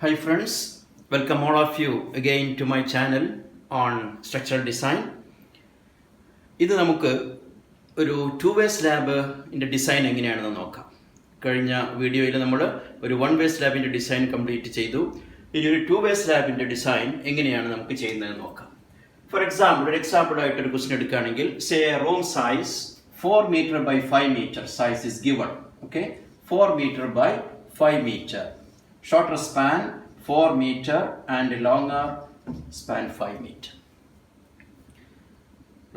Hi friends, welcome all of you again to my channel on structural design. ഇത് നമുക്ക് ഒരു two വേ സ്ലാബിൻ്റെ design എങ്ങനെയാണെന്ന് നോക്കാം. കഴിഞ്ഞ വീഡിയോയിൽ നമ്മൾ ഒരു വൺ വേ സ്ലാബിൻ്റെ ഡിസൈൻ കംപ്ലീറ്റ് ചെയ്തു. ഇനി ഒരു ടു വേ സ്ലാബിൻ്റെ ഡിസൈൻ എങ്ങനെയാണ് നമുക്ക് ചെയ്യുന്നതെന്ന് നോക്കാം. ഫോർ എക്സാമ്പിൾ ഒരു എക്സാമ്പിളായിട്ടൊരു ക്വസ്റ്റ്യൻ എടുക്കുകയാണെങ്കിൽ say room size 4 meter by 5 meter size is given. Okay, 4 meter by 5 meter. Shorter span 4 meter and longer span 5 meter.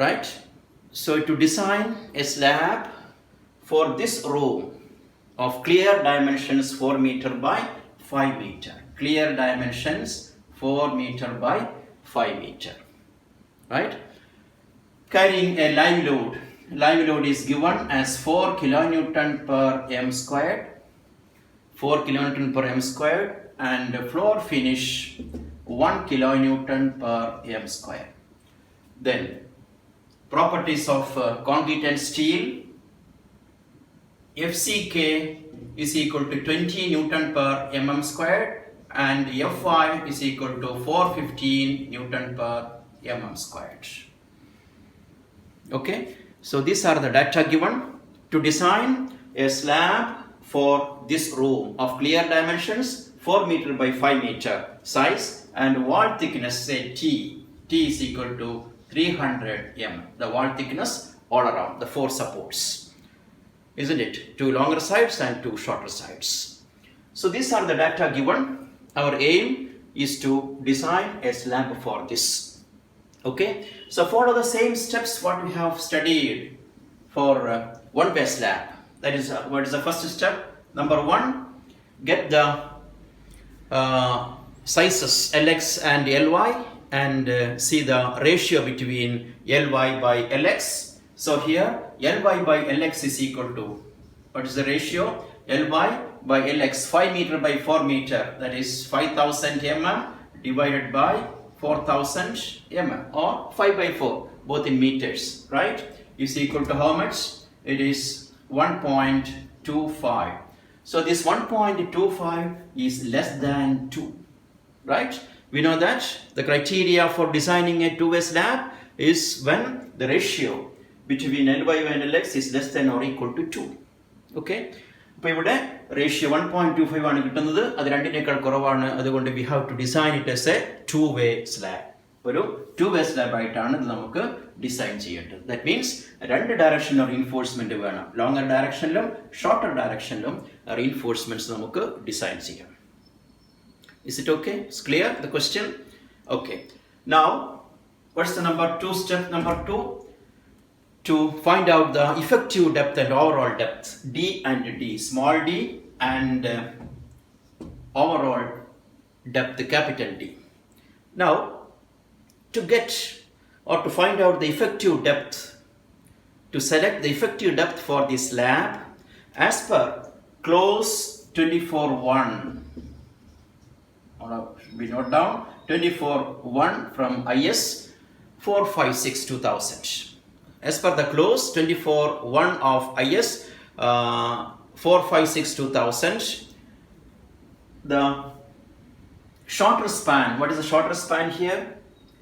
Right? So to design a slab for this room of clear dimensions 4 meter by 5 meter. Clear dimensions 4 meter by 5 meter. Right? Carrying a live load. Live load is given as 4 kilonewton per m squared. 4 kilonewton per m squared and floor finish 1 kilonewton per m square. Then properties of concrete and steel. FCK is equal to 20 newton per mm squared and Fy is equal to 415 newton per mm squared. Okay, so these are the data given to design a slab for this room of clear dimensions 4 meter by 5 meter size and wall thickness say T. T is equal to 300 mm. The wall thickness all around the 4 supports. Isn't it? 2 longer sides and 2 shorter sides. So these are the data given. Our aim is to design a slab for this. Okay. So follow the same steps what we have studied for one way slab. That is what is the first step? Number 1, get the sizes Lx and Ly and see the ratio between Ly by Lx. So here Ly by Lx is equal to, what is the ratio? Ly by Lx 5 meter by 4 meter, that is 5000 mm divided by 4000 mm or 5 by 4 both in meters, right? Is equal to how much? It is 1.25. So this 1.25 is less than 2, right? We know that the criteria for designing a two-way slab is when the ratio between Ly and Lx is less than or equal to 2. Okay? അപ്പോൾ ഇവിടെ ratio 1.25 ആണ് കിട്ടുന്നത്. അത് രണ്ടിനേക്കാൾ കുറവാണ്. അതുകൊണ്ട് we have to design it as a two way slab. ഒരു two way slab ആയിട്ടാണ് ഇത് നമുക്ക് ഡിസൈൻ ചെയ്യേണ്ടത്. ദാറ്റ് മീൻസ് രണ്ട് ഡയറക്ഷനിലും റീൻഫോഴ്സ്മെന്റ് വേണം. ലോങ്ങർ ഡയറക്ഷനിലും ഷോർട്ടർ ഡയറക്ഷനിലും റീൻഫോഴ്സ്മെന്റ്സ് നമുക്ക് ഡിസൈൻ ചെയ്യാം. Is it okay? It's clear the question? Okay. Now, what's the number 2 step? Number 2, to find out the effective depth and overall depth, D and D, small d and overall depth, capital D. Now, to get or to find out the effective depth, to select the effective depth for this slab as per clause 24.1. We note down 24.1 from IS 456/2000. As per the clause 24.1 of IS 456/2000, the shorter span, what is the shorter span here?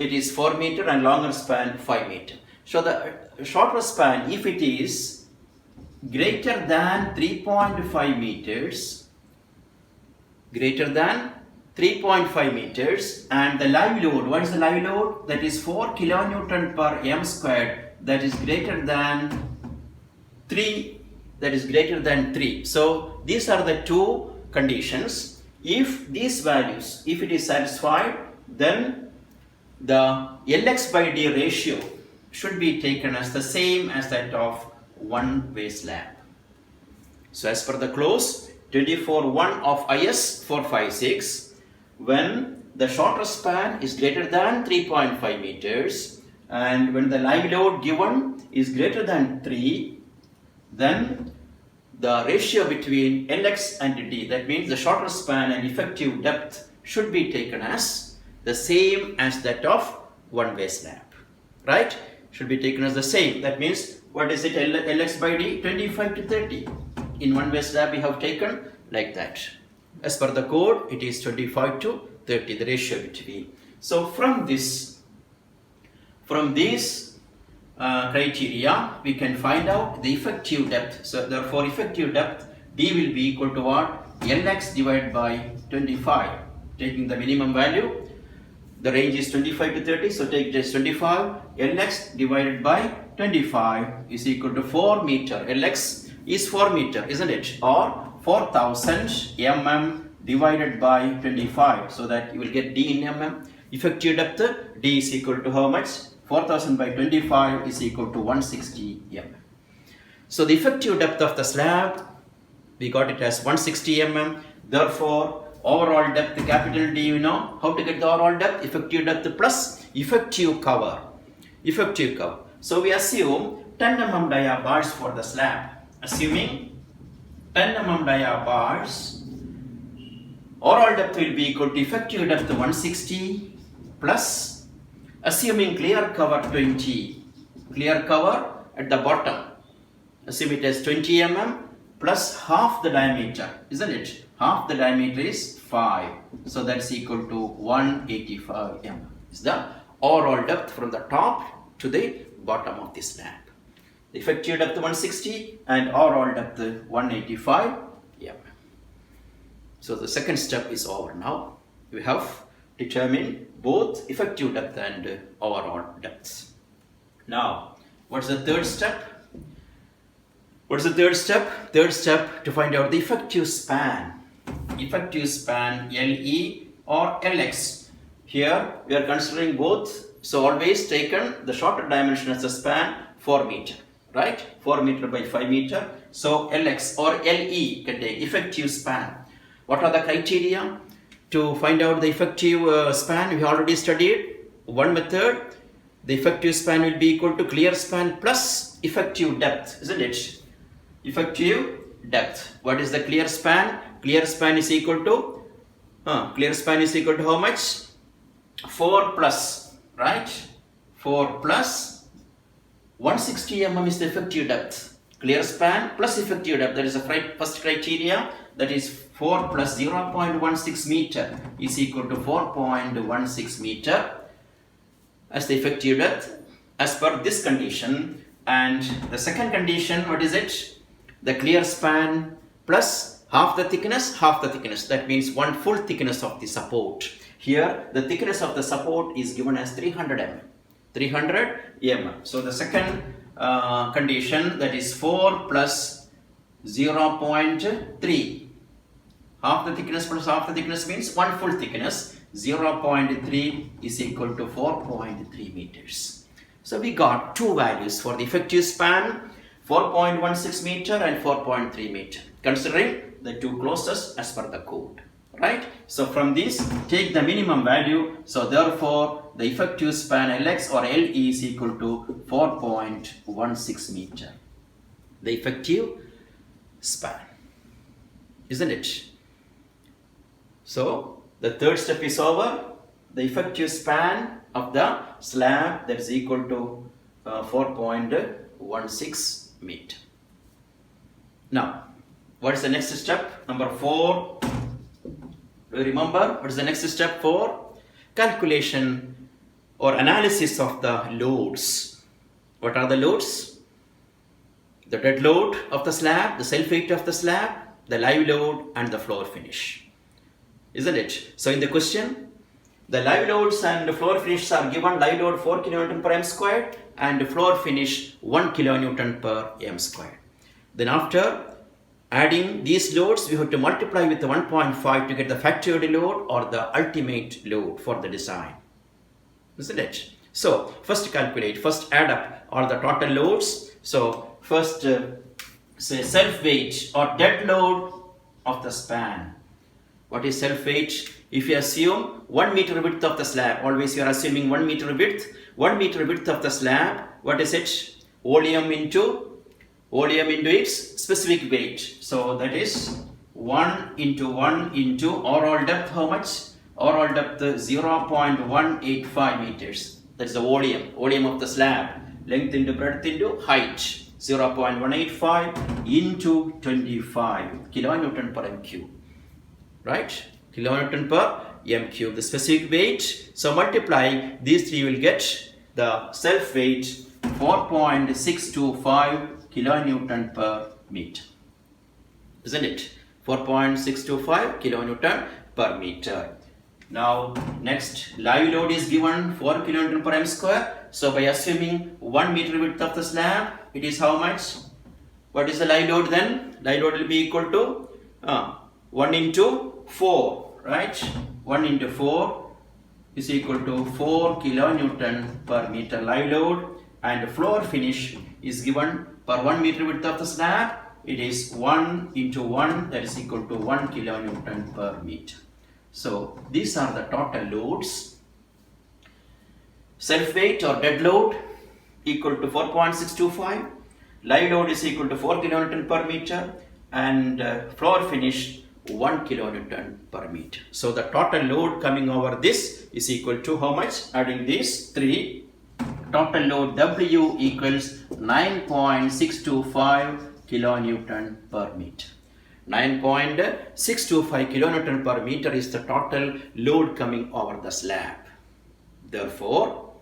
It is 4 meter and longer span 5 meter. So the shorter span, if it is greater than 3.5 meters, greater than 3.5 meters and the live load, what is the live load? That is 4 kilonewton per m squared, that is greater than 3, that is greater than 3. So these are the two conditions. If these values, if it is satisfied, then the Lx by D ratio should be taken as the same as that of one way slab. So as per the clause 24.1 of IS 456, when the shorter span is greater than 3.5 meters and when the live load given is greater than 3, then the ratio between Lx and D, that means the shorter span and effective depth, should be taken as the same as that of one way slab, right? Should be taken as the same. That means what is it? Lx by D 25 to 30. In one way slab we have taken like that. As per the code, it is 25 to 30, the ratio between. So from these criteria, we can find out the effective depth. So therefore, effective depth D will be equal to what? Lx divided by 25. Taking the minimum value, the range is 25 to 30, so take just 25. Lx divided by 25 is equal to 4 meter. Lx is 4 meter, isn't it? Or 4000 mm divided by 25, so that you will get D in mm. Effective depth D is equal to how much? 4000 by 25 is equal to 160 mm. So the effective depth of the slab, we got it as 160 mm. Therefore, overall depth, capital D, you know how to get the overall depth? Effective depth plus effective cover. Effective cover. So we assume 10 mm dia bars for the slab. Assuming 10 mm dia bars, overall depth will be equal to effective depth 160 plus, assuming clear cover 20, clear cover at the bottom, assume it as 20 mm plus half the diameter, isn't it? Half the diameter is 5, so that's equal to 185 mm is the overall depth from the top to the bottom of the slab. The effective depth 160 and overall depth 185 mm. So the second step is over now. We have determined both effective depth and overall depths. Now, what's the third step? What's the third step? Third step to find out the effective span. Effective span LE or LX. Here we are considering both. So always taken the shorter dimension as a span 4 meter. Right? 4 meter by 5 meter. So LX or LE can take effective span. What are the criteria to find out the effective span? We already studied one method. The effective span will be equal to clear span plus effective depth, isn't it? Effective depth. What is the clear span? Clear span is equal to how much? 4 plus, right? 4 plus 160 mm is the effective depth. Clear span plus effective depth. That is the first criteria. That is 4 plus 0.16 meter is equal to 4.16 meter as the effective depth as per this condition. And the second condition, what is it? The clear span plus half the thickness. That means one full thickness of the support. Here, the thickness of the support is given as 300 mm. 300 mm. So the second condition, that is 4 plus 0.3. Half the thickness plus half the thickness means one full thickness. 0.3 is equal to 4.3 meters. So we got two values for the effective span, 4.16 meter and 4.3 meter, considering the two closest as per the code. Right? So from this, take the minimum value. So therefore, the effective span Lx or Le is equal to 4.16 meter. The effective span, isn't it? So the third step is over. The effective span of the slab, that is equal to 4.16 meter. Now, what is the next step? Number 4. Do you remember what is the next step? 4? Calculation or analysis of the loads. What are the loads? The dead load of the slab, the self weight of the slab, the live load and the floor finish. Isn't it? So in the question, the live loads and the floor finish are given. Live load 4 kN per m squared and floor finish 1 kN per m squared. Then after adding these loads, we have to multiply with the 1.5 to get the factored load or the ultimate load for the design. Isn't it? So first add up all the total loads. So first say self weight or dead load of the span. What is self weight? If you assume 1 meter width of the slab, always you are assuming 1 meter width. 1 meter width of the slab, what is it? Volume into its specific weight. So that is 1 into overall depth. How much? Overall depth 0.185 meters. That's the volume of the slab. Length into breadth into height. 0.185 into 25 kilonewton per m cube. right? Kilonewton per m cube, the specific weight. So multiply these three, will get the self weight 4.625 kilonewton per meter, isn't it? 4.625 kilonewton per meter. Now next, live load is given 4 kilonewton per m square. So by assuming 1 meter width of the slab, it is how much? What is the live load then? Live load will be equal to 1 into 4, right? 1 into 4 is equal to 4 kilonewton per meter live load, and floor finish is given per 1 meter width of the slab. It is 1 into 1, that is equal to 1 kilonewton per meter. So these are the total loads. Self weight or dead load equal to 4.625, live load is equal to 4 kilonewton per meter, and floor finish 1 kilonewton per meter. So the total load coming over this is equal to how much? Adding these three, total load W equals 9.625 kilonewton per meter. 9.625 kilonewton per meter is the total load coming over the slab. Therefore,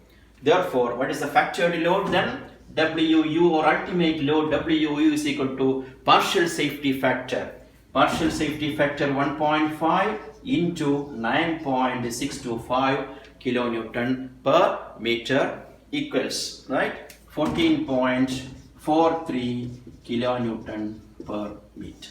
what is the factored load then? WU or ultimate load WU is equal to partial safety factor. Partial safety factor 1.5 into 9.625 kilonewton per meter equals, right, 14.43 kilonewton per meter.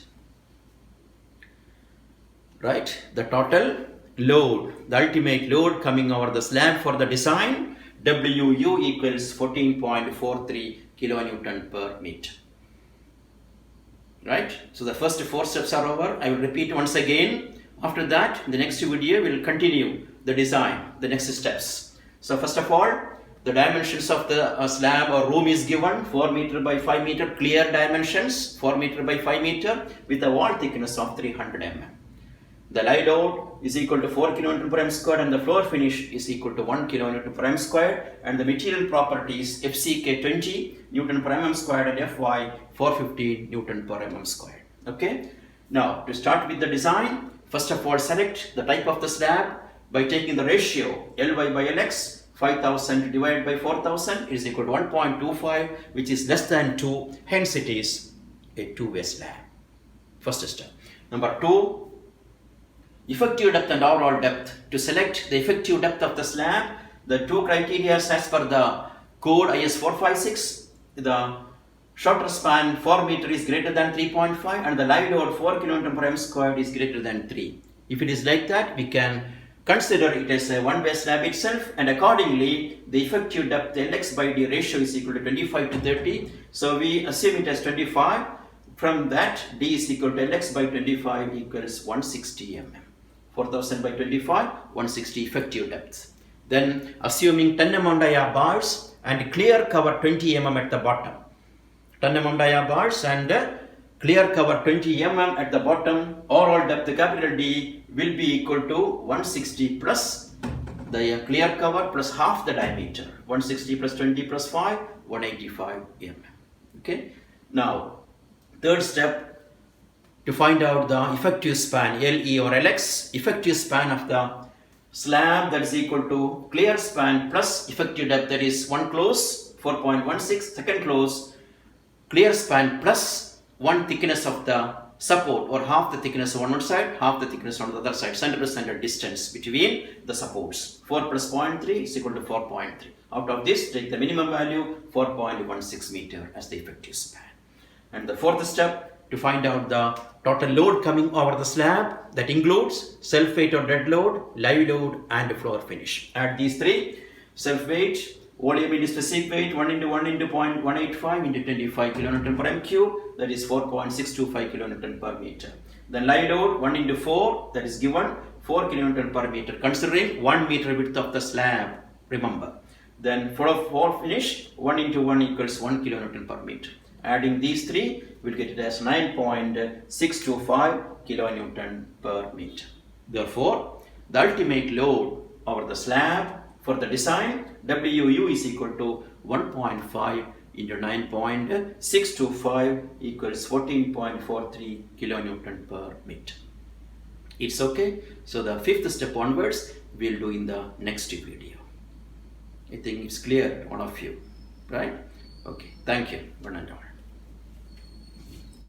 Right, the total load, the ultimate load coming over the slab for the design, WU equals 14.43 kilonewton per meter. Right, so the first four steps are over. I will repeat once again. After that, in the next video, we will continue the design, the next steps. So first of all, the dimensions of the slab or room is given 4 meter by 5 meter, clear dimensions 4 meter by 5 meter with a wall thickness of 300 mm. The live load is equal to 4 kilonewton per m squared, and the floor finish is equal to 1 kilonewton per m squared, and the material properties FCK 20 Newton per mm squared and Fy 450 Newton per mm squared. Okay. Now to start with the design, first of all select the type of the slab by taking the ratio Ly by Lx. 5000 divided by 4000 is equal to 1.25, which is less than 2, hence it is a two-way slab. First step. Number 2, effective depth and overall depth. To select the effective depth of the slab, the two criteria as per the code IS 456, the shorter span 4 meter is greater than 3.5 and the live load 4 kilonewton per m squared is greater than 3. If it is like that, we can consider it as a one-way slab itself, and accordingly the effective depth Lx by d ratio is equal to 25 to 30. So we assume it as 25. From that, d is equal to Lx by 25 equals 160 mm. 4000 by 25, 160 effective depth. Then assuming 10 mm dia bars and clear cover 20 mm at the bottom. 10 mm dia bars and clear cover 20 mm at the bottom, overall depth capital D will be equal to 160 plus the clear cover plus half the diameter. 160 plus 20 plus 5, 185 mm. Okay. Now, third step, to find out the effective span LE or Lx, effective span of the slab, that is equal to clear span plus effective depth, that is one close 4.16, second close clear span plus one thickness of the support, or half the thickness on one side, half the thickness on the other side, center to center distance between the supports. 4 plus 0.3 is equal to 4.3. Out of this, take the minimum value 4.16 meter as the effective span. And the fourth step, to find out the total load coming over the slab, that includes self weight or dead load, live load and floor finish. Add these three: self weight, volume into specific weight, 1 into 1 into 0.185 into 25 kilonewton per m cube, that is 4.625 kilonewton per meter. Then live load 1 into 4, that is given 4 kilonewton per meter, considering 1 meter width of the slab, remember. Then floor finish 1 into 1 equals 1 kilonewton per meter. Adding these three, we'll get it as 9.625 kilonewton per meter. Therefore, the ultimate load over the slab for the design, WU is equal to 1.5 into 9.625 equals 14.43 kilonewton per meter. It's okay. So the fifth step onwards we'll do in the next video. I think it's clear, all of you, right? Okay, thank you, one and all.